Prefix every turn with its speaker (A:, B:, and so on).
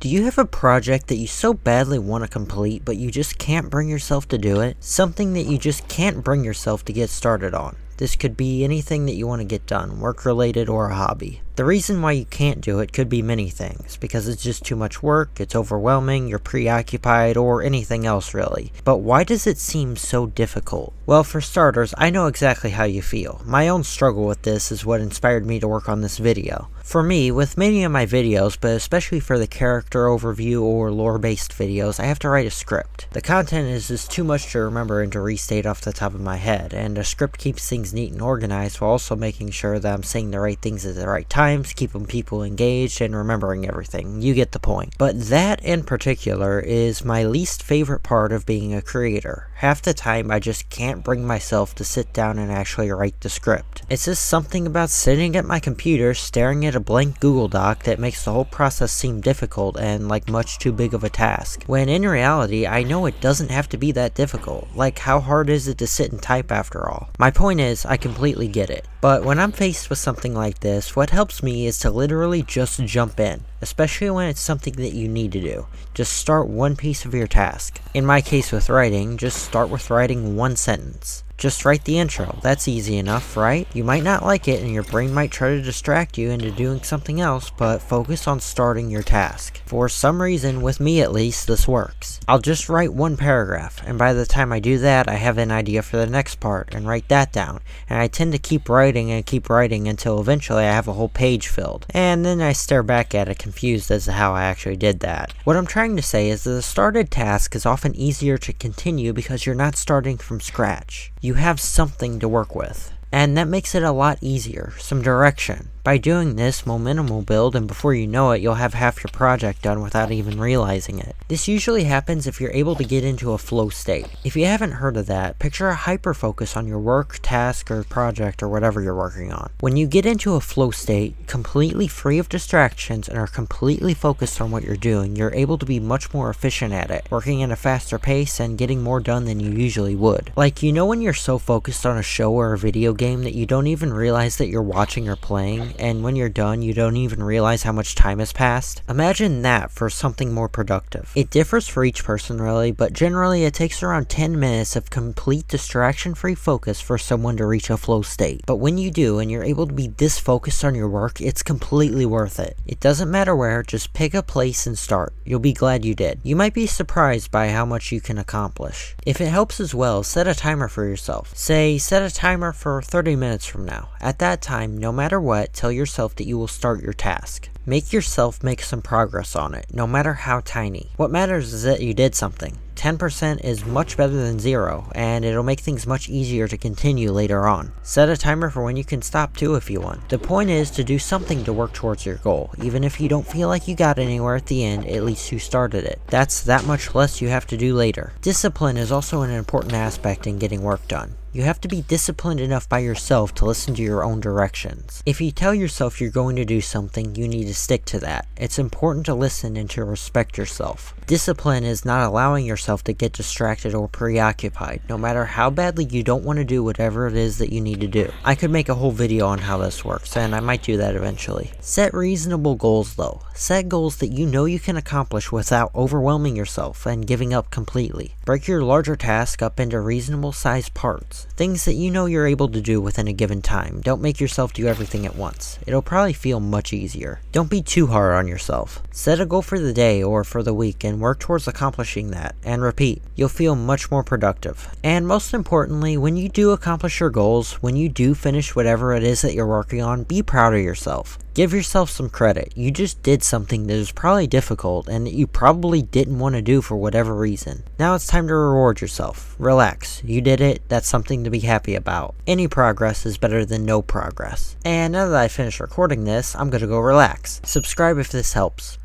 A: Do you have a project that you so badly want to complete but you just can't bring yourself to do it? Something that you just can't bring yourself to get started on. This could be anything that you want to get done, work-related or a hobby. The reason why you can't do it could be many things, because it's just too much work, it's overwhelming, you're preoccupied, or anything else really. But why does it seem so difficult? Well, for starters, I know exactly how you feel. My own struggle with this is what inspired me to work on this video. For me, with many of my videos, but especially for the character overview or lore-based videos, I have to write a script. The content is just too much to remember and to restate off the top of my head, and a script keeps things neat and organized while also making sure that I'm saying the right things at the right times, keeping people engaged, and remembering everything. You get the point. But that in particular is my least favorite part of being a creator. Half the time I just can't bring myself to sit down and actually write the script. It's just something about sitting at my computer staring at a blank Google Doc that makes the whole process seem difficult and like much too big of a task. When in reality, I know it doesn't have to be that difficult. Like, how hard is it to sit and type after all? My point is, I completely get it. But when I'm faced with something like this, what helps me is to literally just jump in. Especially when it's something that you need to do. Just start one piece of your task. In my case with writing, just start with writing one sentence. Just write the intro. That's easy enough, right? You might not like it and your brain might try to distract you into doing something else, but focus on starting your task. For some reason, with me at least, this works. I'll just write one paragraph, and by the time I do that, I have an idea for the next part, and write that down. And I tend to keep writing until eventually I have a whole page filled. And then I stare back at it confused as to how I actually did that. What I'm trying to say is that a started task is often easier to continue because you're not starting from scratch. You have something to work with. And that makes it a lot easier, some direction. By doing this, momentum will build, and before you know it, you'll have half your project done without even realizing it. This usually happens if you're able to get into a flow state. If you haven't heard of that, picture a hyper-focus on your work, task, or project, or whatever you're working on. When you get into a flow state, completely free of distractions, and are completely focused on what you're doing, you're able to be much more efficient at it, working at a faster pace and getting more done than you usually would. Like, you know when you're so focused on a show or a video game that you don't even realize that you're watching or playing, and when you're done, you don't even realize how much time has passed? Imagine that for something more productive. It differs for each person really, but generally it takes around 10 minutes of complete distraction-free focus for someone to reach a flow state. But when you do, and you're able to be this focused on your work, it's completely worth it. It doesn't matter where, just pick a place and start. You'll be glad you did. You might be surprised by how much you can accomplish. If it helps as well, set a timer for yourself. Say, set a timer for 30 minutes from now. At that time, no matter what, tell yourself that you will start your task. Make yourself make some progress on it, no matter how tiny. What matters is that you did something. 10% is much better than 0, and it'll make things much easier to continue later on. Set a timer for when you can stop too if you want. The point is to do something to work towards your goal. Even if you don't feel like you got anywhere at the end, at least you started it. That's that much less you have to do later. Discipline is also an important aspect in getting work done. You have to be disciplined enough by yourself to listen to your own directions. If you tell yourself you're going to do something, you need to stick to that. It's important to listen and to respect yourself. Discipline is not allowing yourself to get distracted or preoccupied, no matter how badly you don't want to do whatever it is that you need to do. I could make a whole video on how this works, and I might do that eventually. Set reasonable goals though. Set goals that you know you can accomplish without overwhelming yourself and giving up completely. Break your larger task up into reasonable sized parts. Things that you know you're able to do within a given time. Don't make yourself do everything at once. It'll probably feel much easier. Don't be too hard on yourself. Set a goal for the day or for the week and work towards accomplishing that, and repeat. You'll feel much more productive. And most importantly, when you do accomplish your goals, when you do finish whatever it is that you're working on, be proud of yourself. Give yourself some credit. You just did something that is probably difficult and that you probably didn't want to do for whatever reason. Now it's time to reward yourself. Relax. You did it. That's something to be happy about. Any progress is better than no progress. And now that I finished recording this, I'm gonna go relax. Subscribe if this helps.